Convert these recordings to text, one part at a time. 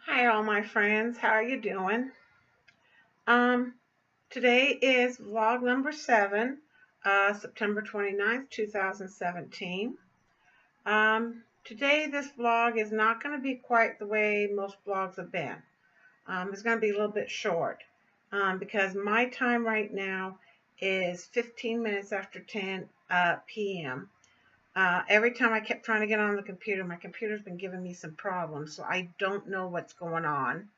Hi, all my friends. How are you doing? Um, Today is vlog number 7, September 29th, 2017. Today, this vlog is not going to be quite the way most vlogs have been. It's going to be a little bit short because my time right now is 15 minutes after 10 p.m. Every time I kept trying to get on the computer, my computer's been giving me some problems, so I don't know what's going on.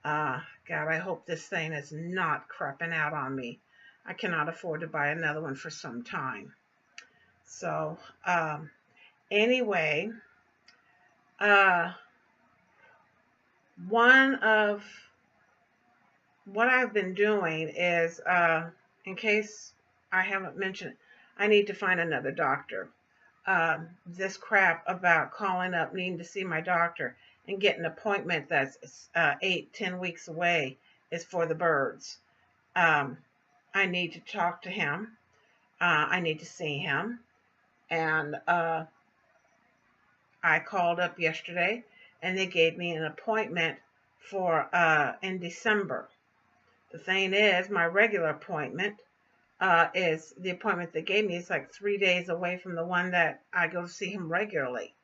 God, I hope this thing is not crapping out on me. I cannot afford to buy another one for some time. So, anyway, uh, one of what I've been doing is, in case I haven't mentioned it, I need to find another doctor. This crap about calling up, needing to see my doctor, and get an appointment that's 8, 10 weeks away is for the birds. Um, I need to talk to him. I need to see him. And I called up yesterday and they gave me an appointment for in December. The thing is, my regular appointment is the appointment they gave me is like 3 days away from the one that I go to see him regularly.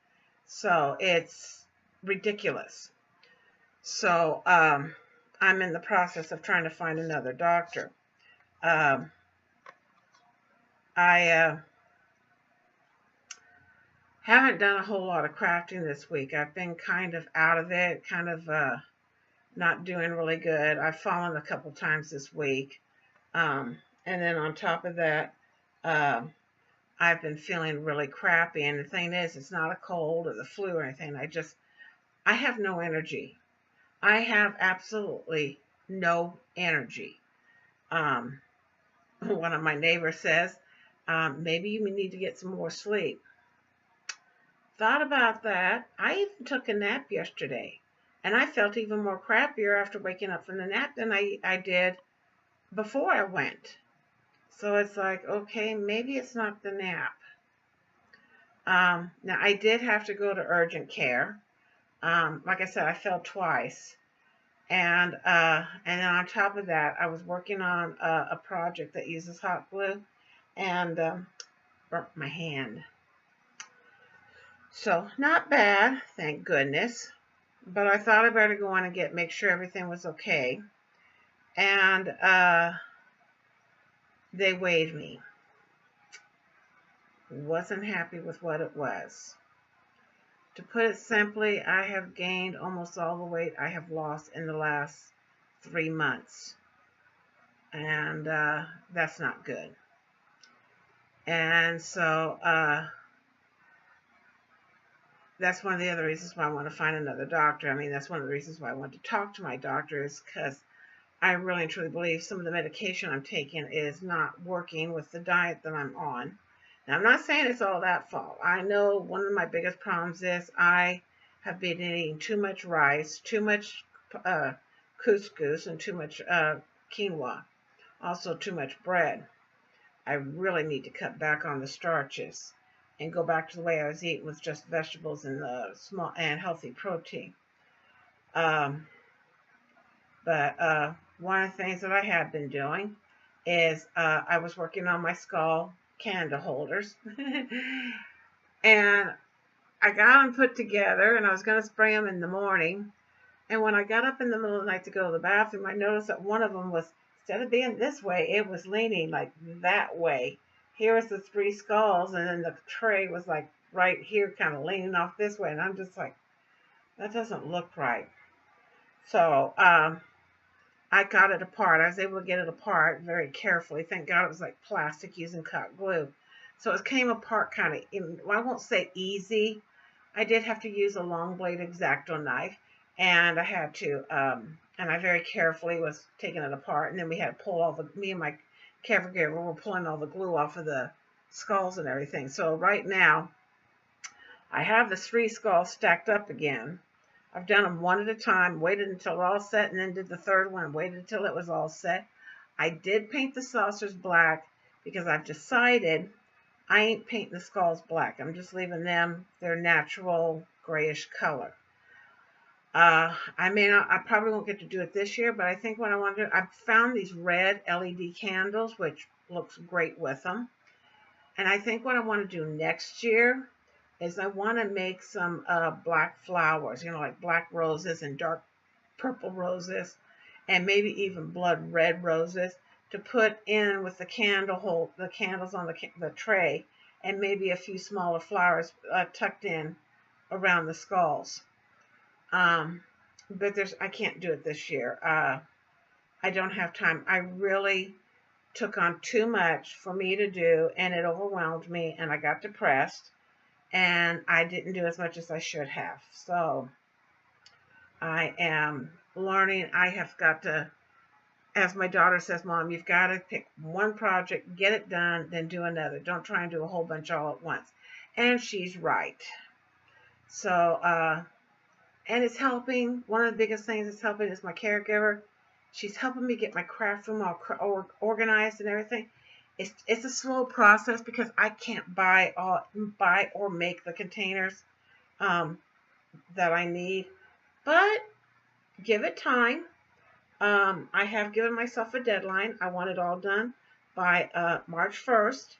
So it's ridiculous. So I'm in the process of trying to find another doctor. Um, I haven't done a whole lot of crafting this week. I've been kind of out of it, kind of not doing really good. I've fallen a couple times this week. And then on top of that, um, I've been feeling really crappy. And the thing is, it's not a cold or the flu or anything. I have no energy. I have absolutely no energy. Um, One of my neighbors says, maybe you need to get some more sleep. Thought about that. I even took a nap yesterday, and I felt even more crappier after waking up from the nap than I did before I went. So it's like, okay, maybe it's not the nap. Now, I did have to go to urgent care. Like I said, I fell twice. And then on top of that, I was working on a project that uses hot glue and burnt my hand. So not bad, thank goodness. But I thought I better go on and make sure everything was okay. And they weighed me. Wasn't happy with what it was. To put it simply, I have gained almost all the weight I have lost in the last 3 months. And that's not good. And so that's one of the other reasons why I want to find another doctor. I mean, that's one of the reasons why I want to talk to my doctor, is because I really and truly believe some of the medication I'm taking is not working with the diet that I'm on. Now, I'm not saying it's all that fault. I know one of my biggest problems is I have been eating too much rice, too much couscous, and too much quinoa. Also, too much bread. I really need to cut back on the starches and go back to the way I was eating with just vegetables and small and healthy protein. Um, but one of the things that I have been doing is I was working on my skull candle holders, and I got them put together, and I was going to spray them in the morning. And when I got up in the middle of the night to go to the bathroom, I noticed that one of them was, instead of being this way, it was leaning like that way. Here was the three skulls, and then the tray was like right here, kind of leaning off this way. And I'm just like, that doesn't look right. So I got it apart. I was able to get it apart very carefully. Thank God it was like plastic using cut glue. So it came apart kind of, well, I won't say easy. I did have to use a long blade X-Acto knife, and I had to, and I very carefully was taking it apart, and then we had to pull me and my caregiver were pulling all the glue off of the skulls and everything. So right now, I have the three skulls stacked up again. I've done them one at a time, waited until all set, and then did the third one, waited until it was all set. I did paint the saucers black because I've decided I ain't painting the skulls black. I'm just leaving them their natural grayish color. I probably won't get to do it this year, but I think what I want to do, I found these red LED candles, which looks great with them. And I think what I want to do next year is I want to make some black flowers, like black roses and dark purple roses, and maybe even blood red roses to put in with the candles on the tray, and maybe a few smaller flowers tucked in around the skulls. Um, but I can't do it this year. I don't have time. I really took on too much for me to do, and it overwhelmed me, and I got depressed, and I didn't do as much as I should have. So I am learning. I have got to, as my daughter says, Mom, you've got to pick one project, get it done, then do another. Don't try and do a whole bunch all at once. And she's right. So, and it's helping. One of the biggest things it's helping is my caregiver. She's helping me get my craft room all organized and everything. It's a slow process because I can't buy or make the containers that I need. But give it time. I have given myself a deadline. I want it all done by March 1st.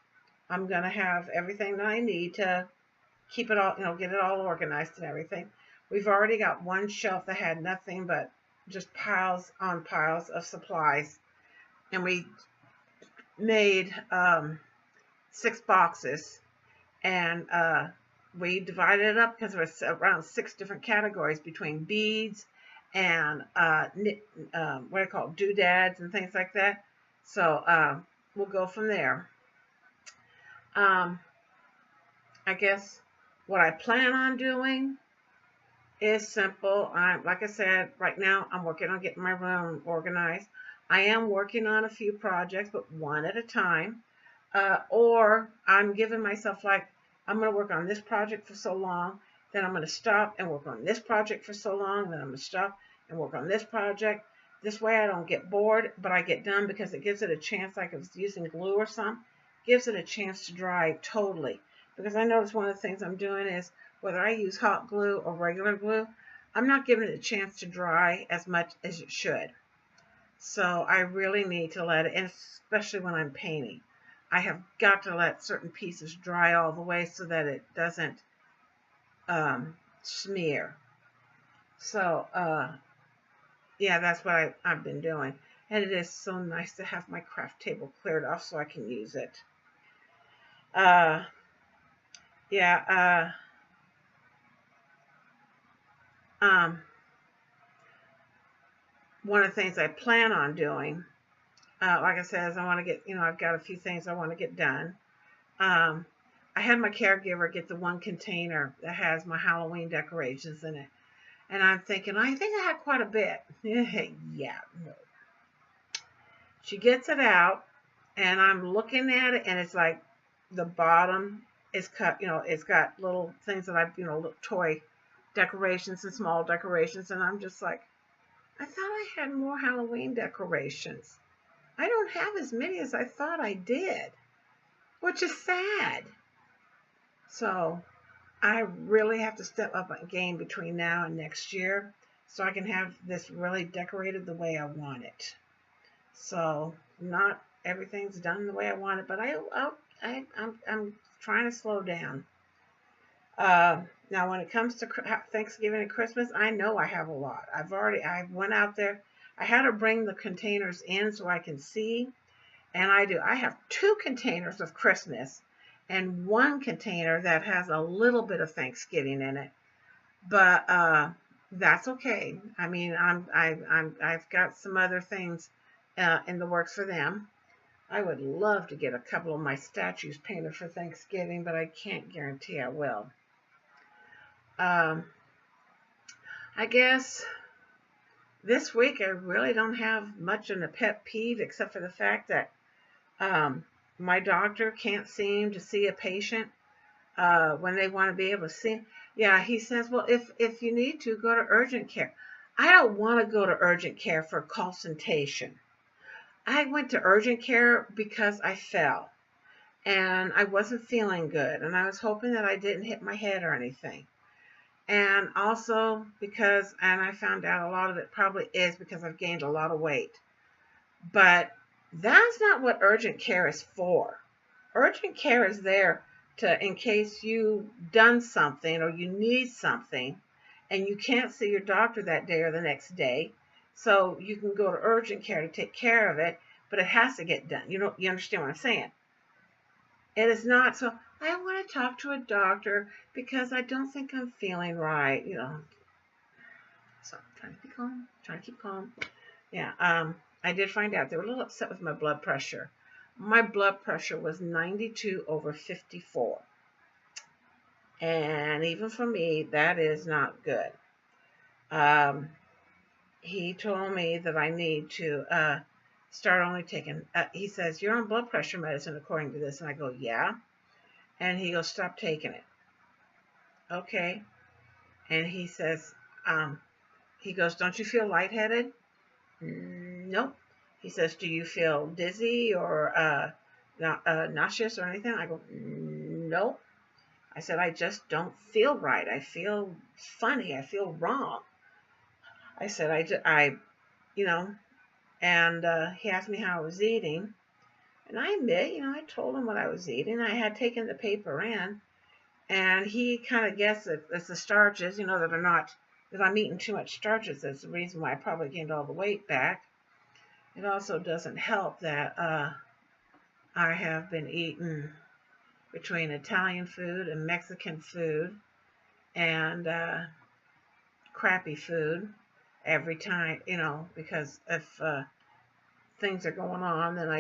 I'm going to have everything that I need to keep it all, get it all organized and everything. We've already got one shelf that had nothing but just piles on piles of supplies. And we made 6 boxes, and we divided it up because there was around 6 different categories between beads and what do you call it, doodads and things like that. So we'll go from there. I guess what I plan on doing is simple. Like I said, right now I'm working on getting my room organized. I am working on a few projects, but one at a time. Or I'm giving myself, like, I'm going to work on this project for so long, then I'm going to stop and work on this project for so long, then I'm going to stop and work on this project. This way I don't get bored, but I get done because it gives it a chance, like I was using glue or something, gives it a chance to dry totally. Because I notice one of the things I'm doing is, whether I use hot glue or regular glue, I'm not giving it a chance to dry as much as it should. So I really need to let it, and especially when I'm painting, I have got to let certain pieces dry all the way so that it doesn't smear. So yeah, that's what I've been doing. And it is so nice to have my craft table cleared off so I can use it. Yeah. One of the things I plan on doing, like I said, is I want to get, I've got a few things I want to get done. I had my caregiver get the one container that has my Halloween decorations in it. And I'm thinking, I think I had quite a bit. Yeah. No. She gets it out, and I'm looking at it, and it's like the bottom is cut, it's got little things that little toy decorations and small decorations. And I'm just like, I thought I had more Halloween decorations. I don't have as many as I thought I did, which is sad. So I really have to step up my game between now and next year so I can have this really decorated the way I want it. So not everything's done the way I want it, but I'm trying to slow down. Now, when it comes to Thanksgiving and Christmas, I know I have a lot. I went out there. I had to bring the containers in so I can see, and I do. I have 2 containers of Christmas and 1 container that has a little bit of Thanksgiving in it. But that's okay. I mean, I've got some other things in the works for them. I would love to get a couple of my statues painted for Thanksgiving, but I can't guarantee I will. I guess this week I really don't have much of a pet peeve except for the fact that my doctor can't seem to see a patient when they want to be able to see. Yeah, he says, well, if you need to, go to urgent care. I don't want to go to urgent care for consultation. I went to urgent care because I fell and I wasn't feeling good, and I was hoping that I didn't hit my head or anything. And also because, and I found out a lot of it probably is because I've gained a lot of weight. But that's not what urgent care is for. Urgent care is there to, in case you've done something or you need something and you can't see your doctor that day or the next day. So you can go to urgent care to take care of it, but it has to get done. You understand what I'm saying? It is not so, I want to talk to a doctor because I don't think I'm feeling right. So I'm trying to be calm, trying to keep calm. Yeah, I did find out they were a little upset with my blood pressure. My blood pressure was 92 over 54. And even for me, that is not good. Um, he told me that I need to start only taking, he says, you're on blood pressure medicine according to this. And I go, yeah. And he goes, stop taking it. Okay. And he says, he goes, don't you feel lightheaded? Nope. He says, do you feel dizzy or nauseous or anything? I go, nope. I said, I just don't feel right. I feel funny. I feel wrong. I said, and he asked me how I was eating. And I admit, I told him what I was eating. I had taken the paper in, and he kind of guessed that it's the starches, that I'm eating too much starches. That's the reason why I probably gained all the weight back. It also doesn't help that I have been eating between Italian food and Mexican food and crappy food every time, because if things are going on, then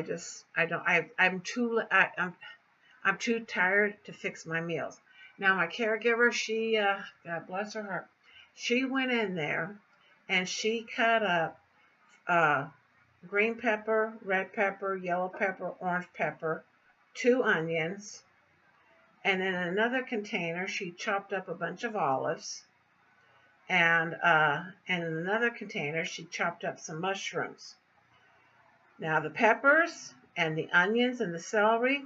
I'm too tired to fix my meals. Now my caregiver, she, God bless her heart, she went in there and she cut up green pepper, red pepper, yellow pepper, orange pepper, 2 onions, and in another container she chopped up a bunch of olives, and in another container she chopped up some mushrooms. Now the peppers and the onions and the celery,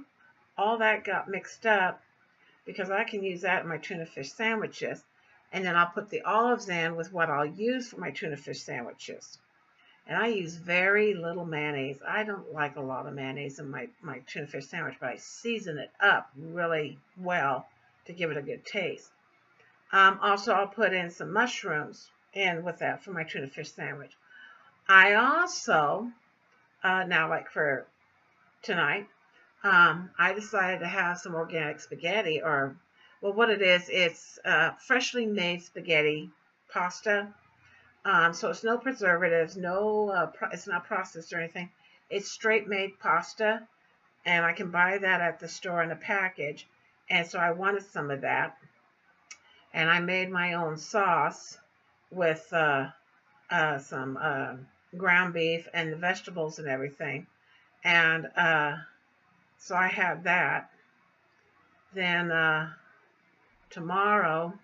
all that got mixed up because I can use that in my tuna fish sandwiches, and then I'll put the olives in with what I'll use for my tuna fish sandwiches. And I use very little mayonnaise. I don't like a lot of mayonnaise in my tuna fish sandwich, but I season it up really well to give it a good taste. Also, I'll put in some mushrooms in with that for my tuna fish sandwich. I also, now like for tonight, I decided to have some organic spaghetti, or, well, what it is, it's freshly made spaghetti pasta. So it's no preservatives, it's not processed or anything. It's straight made pasta, and I can buy that at the store in a package. And so I wanted some of that, and I made my own sauce with some ground beef and the vegetables and everything. And so I have that. Then tomorrow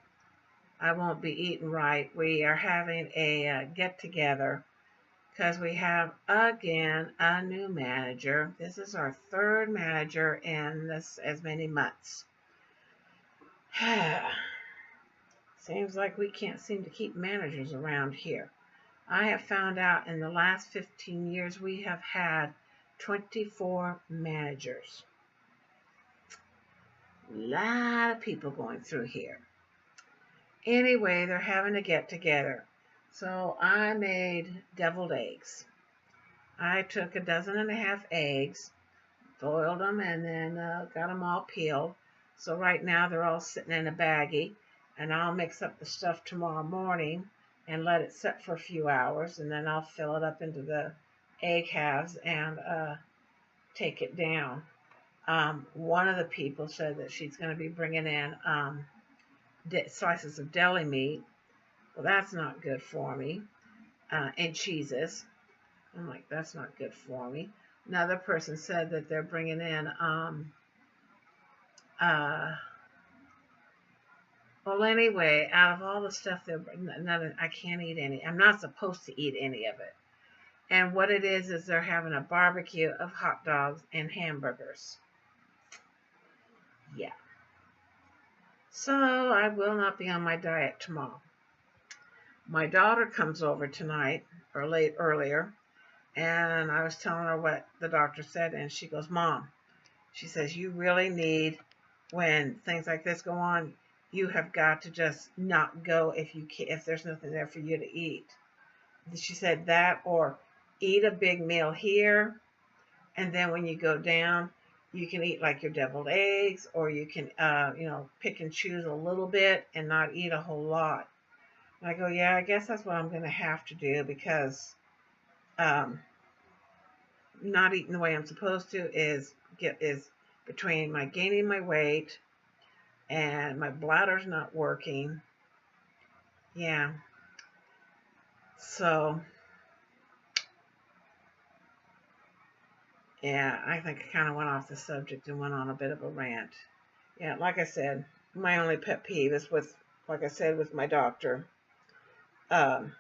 I won't be eating right. We are having a get-together because we have, again, a new manager. This is our 3rd manager in as many months. Seems like we can't seem to keep managers around here. I have found out in the last 15 years we have had 24 managers. A lot of people going through here. Anyway, they're having a get-together. So I made deviled eggs. I took 1.5 dozen eggs, boiled them, and then got them all peeled. So right now they're all sitting in a baggie, and I'll mix up the stuff tomorrow morning and let it set for a few hours, and then I'll fill it up into the egg halves and take it down. One of the people said that she's going to be bringing in slices of deli meat. Well, that's not good for me. And cheeses. I'm like, that's not good for me. Another person said that they're bringing in, well, anyway, out of all the stuff, I can't eat any. I'm not supposed to eat any of it. And what it is they're having a barbecue of hot dogs and hamburgers. Yeah. So I will not be on my diet tomorrow. My daughter comes over tonight or earlier, and I was telling her what the doctor said, and she goes, Mom, she says, you really need, when things like this go on, you have got to just not go if there's nothing there for you to eat. She said that, or eat a big meal here, and then when you go down, you can eat like your deviled eggs, or you can, pick and choose a little bit and not eat a whole lot. And I go, yeah, I guess that's what I'm going to have to do, because um, not eating the way I'm supposed to is between my gaining my weight and my bladder's not working. Yeah. So, yeah, I think I kind of went off the subject and went on a bit of a rant. Yeah, like I said, my only pet peeve is like I said, with my doctor. Um,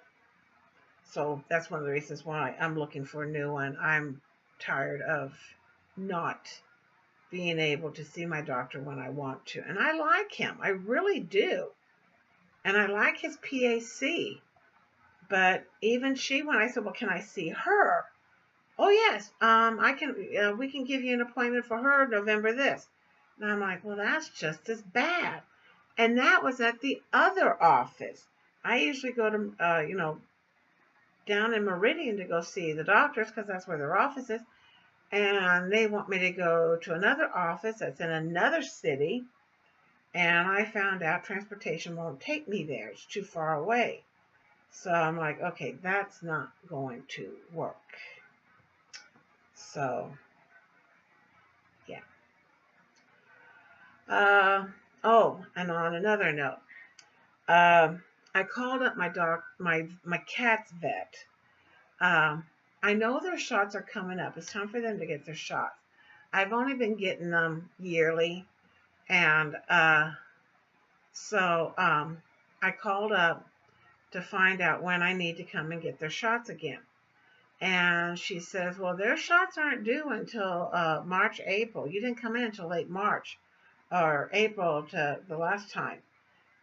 so that's one of the reasons why I'm looking for a new one. I'm tired of not being able to see my doctor when I want to. And I like him. I really do. And I like his PAC. But even she, when I said, well, can I see her? Oh, yes, I can. We can give you an appointment for her November this. And I'm like, well, that's just as bad. And that was at the other office. I usually go to, down in Meridian to go see the doctors, because that's where their office is. And they want me to go to another office that's in another city. And I found out transportation won't take me there. It's too far away. So I'm like, okay, that's not going to work. So, yeah. And on another note, I called up my cat's vet. I know their shots are coming up. It's time for them to get their shots. I've only been getting them yearly, and so I called up to find out when I need to come and get their shots again. And she says, well, their shots aren't due until March, April. You didn't come in until late March or April to the last time.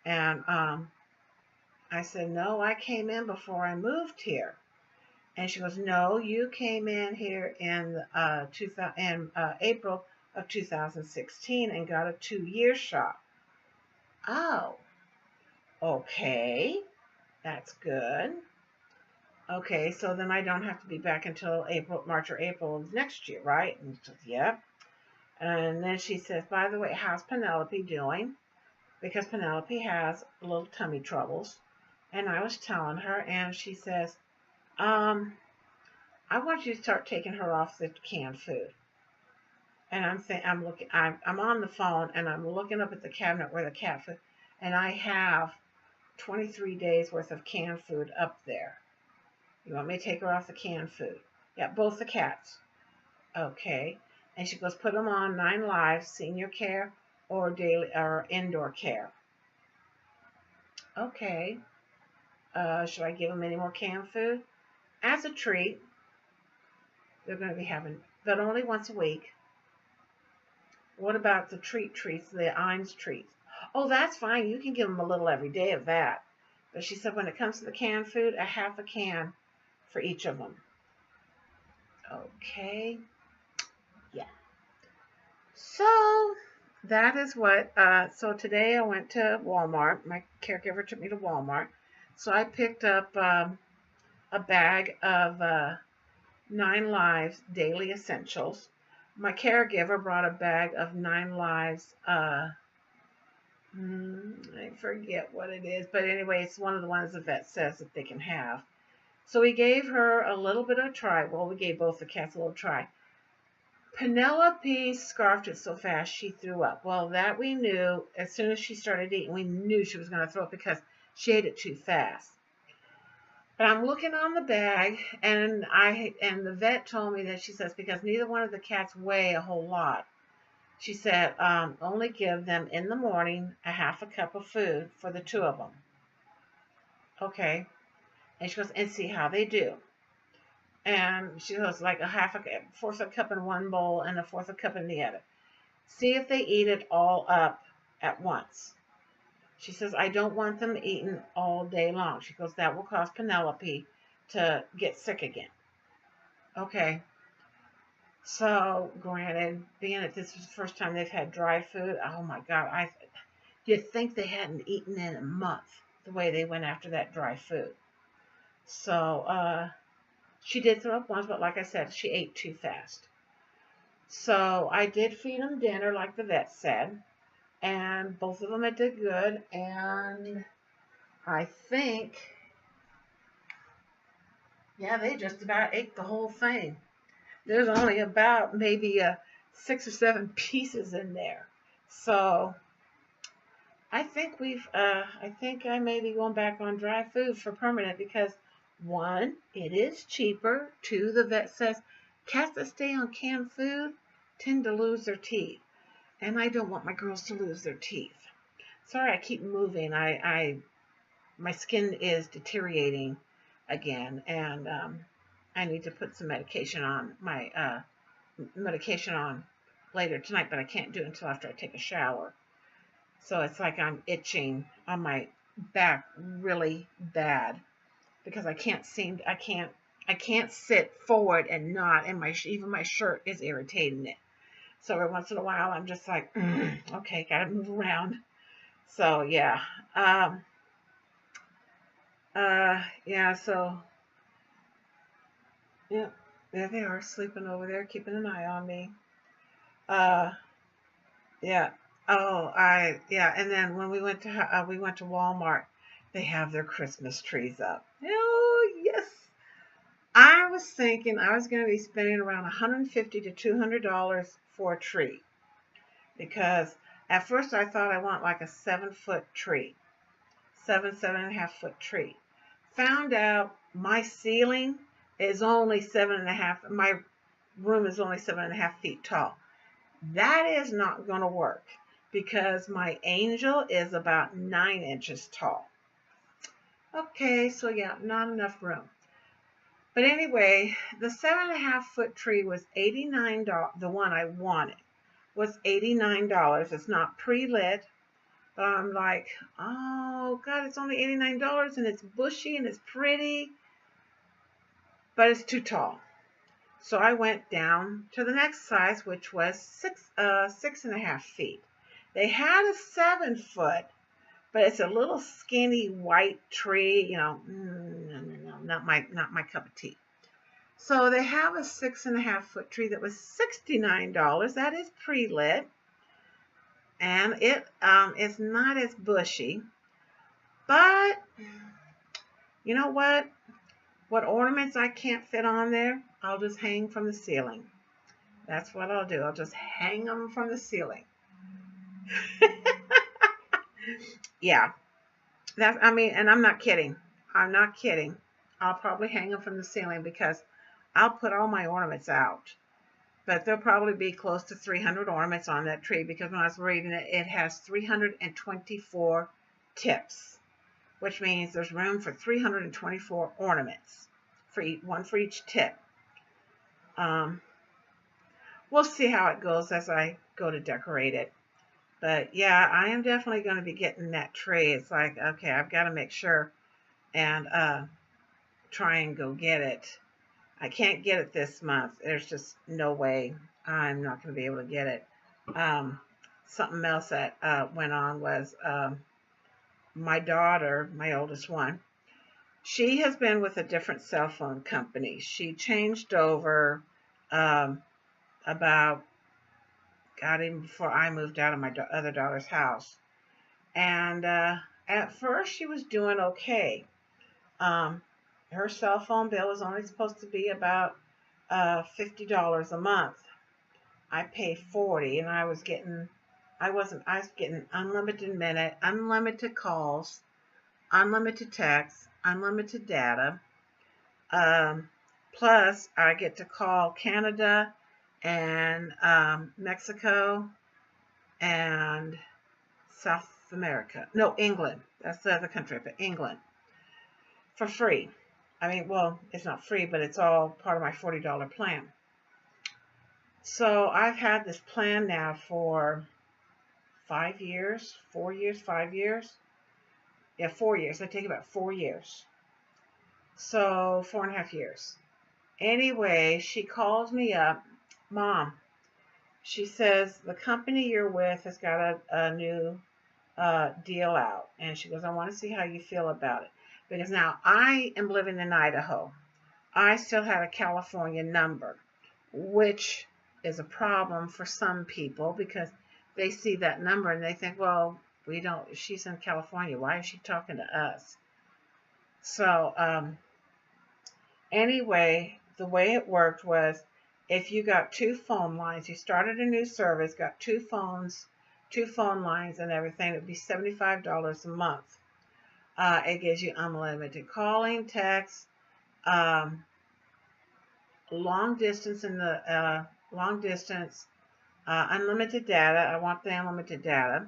And I said, no, I came in before I moved here. And she goes, no, you came in here in April of 2016 and got a 2-year shot. Oh, okay, that's good. Okay, so then I don't have to be back until March or April of next year, right? And she says, yep. And then she says, by the way, how's Penelope doing? Because Penelope has a little tummy troubles. And I was telling her, and she says, I want you to start taking her off the canned food. And I'm on the phone, and I'm looking up at the cabinet where the cat food, and I have 23 days worth of canned food up there. You want me to take her off the canned food? Yeah, both the cats. Okay. And she goes, put them on 9 Lives, senior care or daily or indoor care. Okay. Should I give them any more canned food? As a treat, they're going to be having, but only once a week. What about the treats, the Iams treats? Oh, that's fine. You can give them a little every day of that. But she said when it comes to the canned food, a half a can for each of them. Okay. Yeah. So that is what, so today I went to Walmart. My caregiver took me to Walmart. So I picked up a bag of 9 Lives Daily Essentials. My caregiver brought a bag of 9 Lives, I forget what it is, but anyway, it's one of the ones the vet says that they can have. So we gave her a little bit of a try. Well, we gave both the cats a little try. Penelope scarfed it so fast she threw up. Well, that we knew as soon as she started eating. We knew she was going to throw up because she ate it too fast. But I'm looking on the bag, and the vet told me that she says because neither one of the cats weigh a whole lot. She said only give them in the morning a half a cup of food for the 2 of them. Okay. And she goes, and see how they do. And she goes, like a fourth of a cup in one bowl and a fourth of a cup in the other. See if they eat it all up at once. She says, I don't want them eaten all day long. She goes, that will cause Penelope to get sick again. Okay. So, granted, being that this is the first time they've had dry food, oh my God, you'd think they hadn't eaten in a month the way they went after that dry food. So, she did throw up once, but like I said, she ate too fast. So, I did feed them dinner like the vet said, and both of them did good, and I think, yeah, they just about ate the whole thing. There's only about maybe 6 or 7 pieces in there. So I think I may be going back on dry food for permanent because one, it is cheaper. Two, the vet says cats that stay on canned food tend to lose their teeth. And I don't want my girls to lose their teeth. Sorry, I keep moving. My skin is deteriorating again, and I need to put some medication on later tonight, but I can't do it until after I take a shower. So it's like I'm itching on my back really bad because I can't sit forward and not, and even my shirt is irritating it. So every once in a while I'm just like, okay, gotta move around. So yeah, yeah. So yeah, there they are sleeping over there, keeping an eye on me. Uh, yeah. Oh, yeah. And then when we went to Walmart, they have their Christmas trees up. Oh, yes. I was thinking I was going to be spending around $150 to $200 for a tree because at first I thought I want like a 7-foot tree, 7.5 foot tree. Found out my ceiling is only 7.5. My room is only 7.5 feet tall. That is not going to work because my angel is about 9 inches tall. Okay, so yeah, not enough room. But anyway, the 7.5 foot tree was $89. The one I wanted was $89. It's not pre-lit, but I'm like, oh God, it's only $89 and it's bushy and it's pretty, but it's too tall. So I went down to the next size, which was 6.5 feet. They had a 7 foot, but it's a little skinny white tree. No, not my cup of tea. So they have a 6.5 foot tree that was $69. That is pre-lit, and it's not as bushy. But you know what? What ornaments I can't fit on there, I'll just hang from the ceiling. That's what I'll do. I'll just hang them from the ceiling. Yeah, and I'm not kidding. I'm not kidding. I'll probably hang them from the ceiling because I'll put all my ornaments out. But there'll probably be close to 300 ornaments on that tree because when I was reading it, it has 324 tips, which means there's room for 324 ornaments, one for each tip. We'll see how it goes as I go to decorate it. But yeah, I am definitely going to be getting that tree. It's like, okay, I've got to make sure and try and go get it. I can't get it this month. There's just no way I'm not going to be able to get it. Something else that went on was my daughter, my oldest one, she has been with a different cell phone company. She changed over about, God, even before I moved out of my other daughter's house. And at first she was doing okay. Her cell phone bill was only supposed to be about $50 a month. I pay $40, and I was getting unlimited minute, unlimited calls, unlimited texts, unlimited data. Plus, I get to call Canada and Mexico and South America. No, England. That's the other country, but England for free. I mean, well, it's not free, but it's all part of my $40 plan. So I've had this plan now for 5 years, 4 years, 5 years. Yeah, 4 years. It take about 4 years. So 4.5 years. Anyway, she calls me up. Mom, she says, the company you're with has got a new deal out. And she goes, I want to see how you feel about it. Because now I am living in Idaho. I still had a California number, which is a problem for some people because they see that number and they think, well, we don't, she's in California. Why is she talking to us? So, anyway, the way it worked was if you got two phone lines, you started a new service, got two phones, two phone lines and everything, it would be $75 a month. It gives you unlimited calling, text, long distance in the long distance, unlimited data. I want the unlimited data.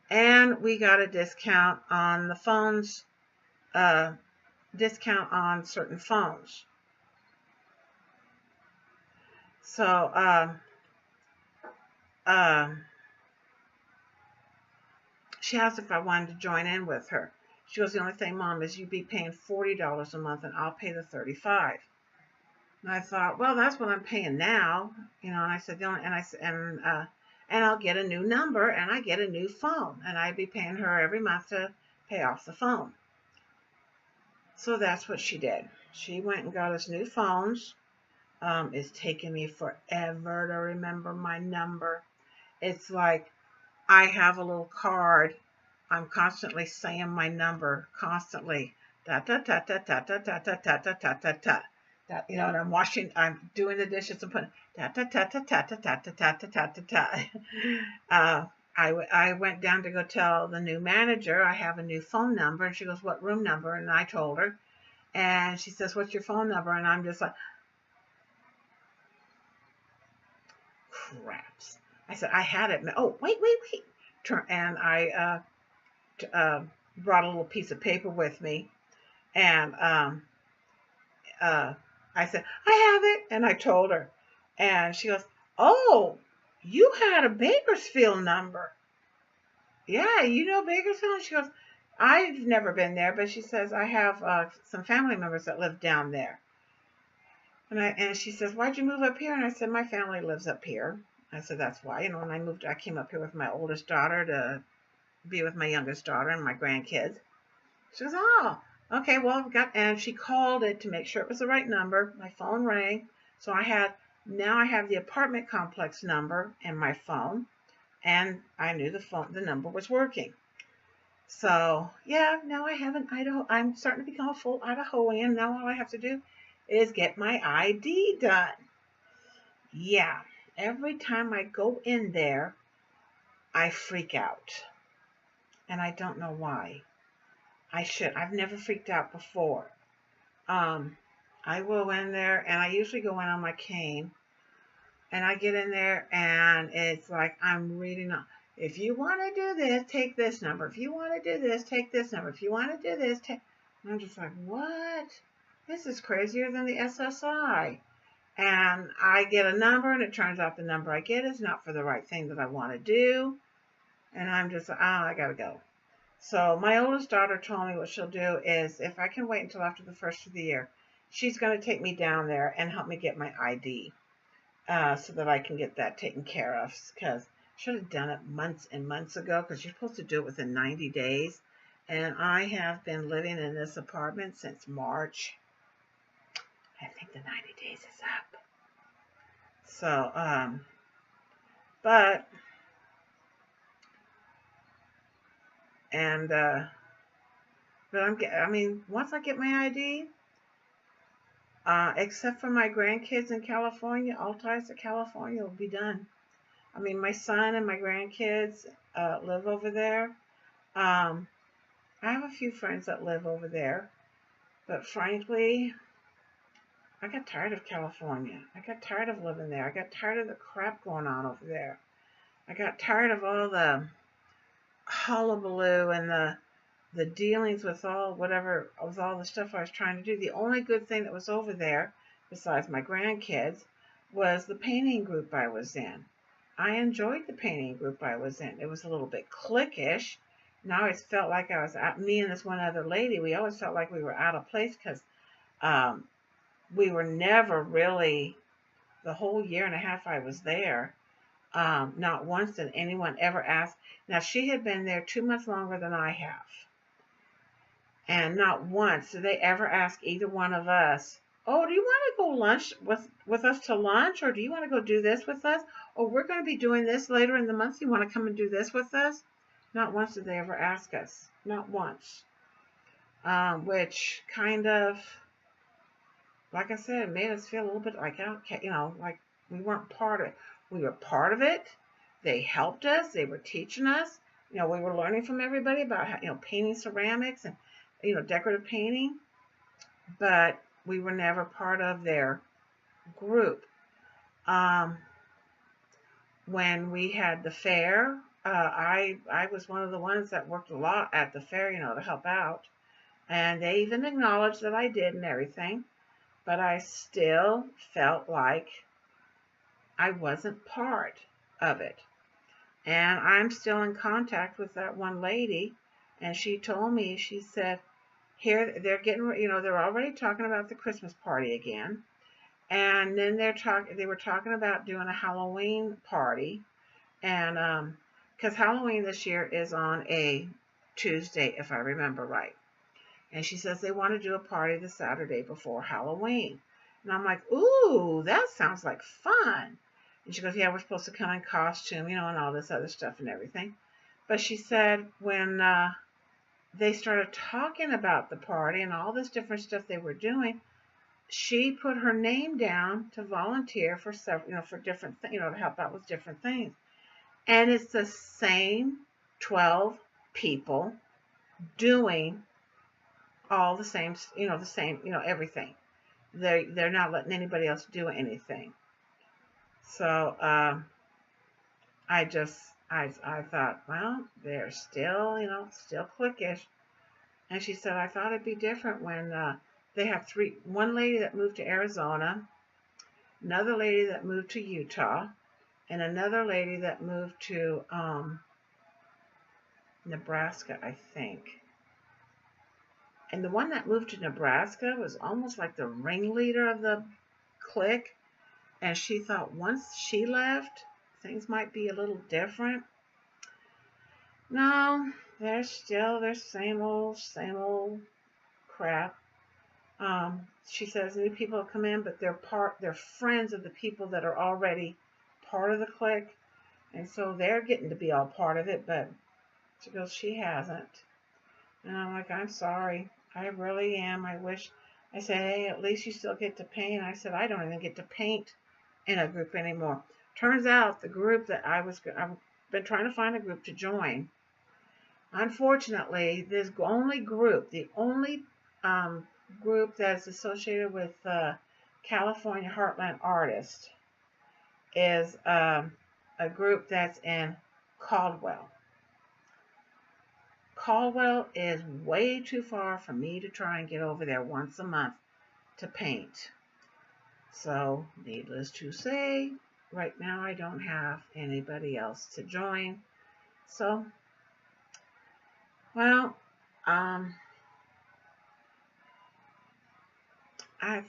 And we got a discount on the phones, discount on certain phones. So, she asked if I wanted to join in with her. She goes, the only thing, Mom, is you'd be paying $40 a month and I'll pay the $35. And I thought, well, that's what I'm paying now, and I said, and I'll get a new number and I get a new phone, and I'd be paying her every month to pay off the phone. So that's what she did. She went and got us new phones. It's taken me forever to remember my number. It's like I have a little card. I'm constantly saying my number, constantly. Da da da da da da da da da da da da da. And I'm doing the dishes and putting ta ta ta ta ta ta ta ta ta ta ta ta. I went down to go tell the new manager I have a new phone number, and she goes, "What room number?" And I told her, and she says, "What's your phone number?" And I'm just like, craps. I said, "I had it." Oh, wait. And I brought a little piece of paper with me, and I said, I have it. And I told her. And she goes, oh, you had a Bakersfield number. Yeah, you know Bakersfield? She goes, I've never been there, but she says, I have some family members that live down there. And she says, why'd you move up here? And I said, my family lives up here. I said, that's why. When I moved, I came up here with my oldest daughter to be with my youngest daughter and my grandkids. She goes, oh, okay, well, and she called it to make sure it was the right number. My phone rang. So now I have the apartment complex number in my phone, and I knew the number was working. So, yeah, now I have an Idaho. I'm starting to become a full Idahoan. Now all I have to do is get my ID done. Yeah, every time I go in there, I freak out. And I don't know why. I've never freaked out before. I will in there, and I usually go in on my cane, and I get in there, and it's like I'm reading off. If you want to do this, take this number. If you want to do this, take this number. If you want to do this, take... And I'm just like, what? This is crazier than the SSI. And I get a number, and it turns out the number I get is not for the right thing that I want to do. And I'm just like, oh, I got to go. So my oldest daughter told me what she'll do is, if I can wait until after the first of the year, she's going to take me down there and help me get my ID so that I can get that taken care of. Because I should have done it months and months ago, because you're supposed to do it within 90 days. And I have been living in this apartment since March. I think the 90 days is up. So, but once I get my ID, except for my grandkids in California, all ties to California will be done. I mean, my son and my grandkids live over there. I have a few friends that live over there, but frankly, I got tired of California. I got tired of living there. I got tired of the crap going on over there. I got tired of all the hullabaloo and the dealings with all the stuff I was trying to do. The only good thing that was over there, besides my grandkids, was the painting group I was in. I enjoyed the painting group I was in. It was a little bit cliquish, And I always felt like I was out, me and this one other lady, we always felt like we were out of place because um, we were never really, the whole year and a half I was there, not once did anyone ever ask. Now, she had been there 2 months longer than I have. And not once did they ever ask either one of us, oh, do you want to go lunch with us to lunch? Or do you want to go do this with us? Or we're going to be doing this later in the month. You want to come and do this with us? Not once did they ever ask us. Not once. Which kind of, like I said, made us feel a little bit like, okay, like we weren't part of it. We were part of it. They helped us. They were teaching us. We were learning from everybody about how, painting ceramics and, decorative painting. But we were never part of their group. When we had the fair, I was one of the ones that worked a lot at the fair, to help out. And they even acknowledged that I did and everything. But I still felt like I wasn't part of it. And I'm still in contact with that one lady. And she told me, she said, here they're getting, they're already talking about the Christmas party again. And then they were talking about doing a Halloween party. And because Halloween this year is on a Tuesday, if I remember right. And she says they want to do a party the Saturday before Halloween. And I'm like, ooh, that sounds like fun. And she goes, yeah, we're supposed to come in costume, and all this other stuff and everything. But she said when they started talking about the party and all this different stuff they were doing, she put her name down to volunteer for several, for different, to help out with different things. And it's the same 12 people doing all the same, the same, everything. They're not letting anybody else do anything. So I thought, well, they're still, still cliquish. And she said, I thought it'd be different when they have one lady that moved to Arizona, another lady that moved to Utah, and another lady that moved to Nebraska, I think. And the one that moved to Nebraska was almost like the ringleader of the clique. And she thought once she left, things might be a little different. No, they're still their same old crap. She says new people come in, but they're friends of the people that are already part of the clique. And so they're getting to be all part of it, but she goes, she hasn't. And I'm like, I'm sorry. I really am. I wish. I said, hey, at least you still get to paint. I said, I don't even get to paint in a group anymore. Turns out the group that I've been trying to find a group to join. Unfortunately, the only group that's associated with California Heartland Artists is a group that's in Caldwell. Caldwell is way too far for me to try and get over there once a month to paint. So, needless to say, right now I don't have anybody else to join. So, well, I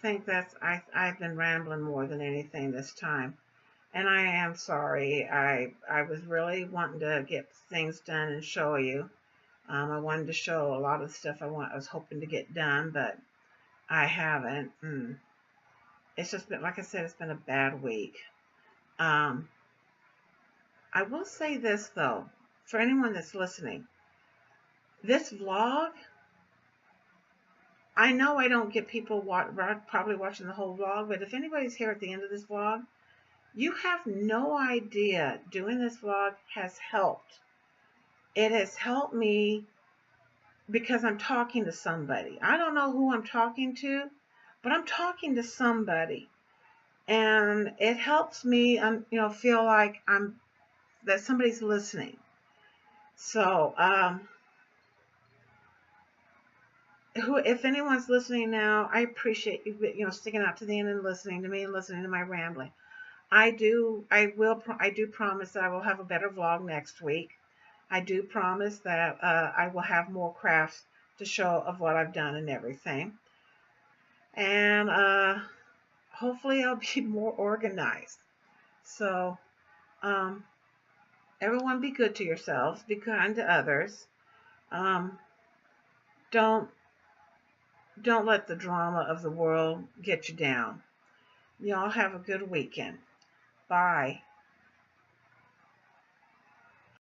think I've been rambling more than anything this time. And I am sorry. I was really wanting to get things done and show you. I wanted to show a lot of stuff I was hoping to get done, but I haven't. It's just been, like I said, it's been a bad week. I will say this though, for anyone that's listening, this vlog, I know I don't get people probably watching the whole vlog, but if anybody's here at the end of this vlog, you have no idea doing this vlog has helped. It has helped me because I'm talking to somebody. I don't know who I'm talking to, but I'm talking to somebody. And it helps me, feel like that somebody's listening. So, if anyone's listening now, I appreciate you, sticking out to the end and listening to me and listening to my rambling. I do promise that I will have a better vlog next week. I do promise that I will have more crafts to show of what I've done and everything. And hopefully I'll be more organized. So um, everyone be good to yourselves, be kind to others. Um, don't don't let the drama of the world get you down. Y'all have a good weekend. Bye.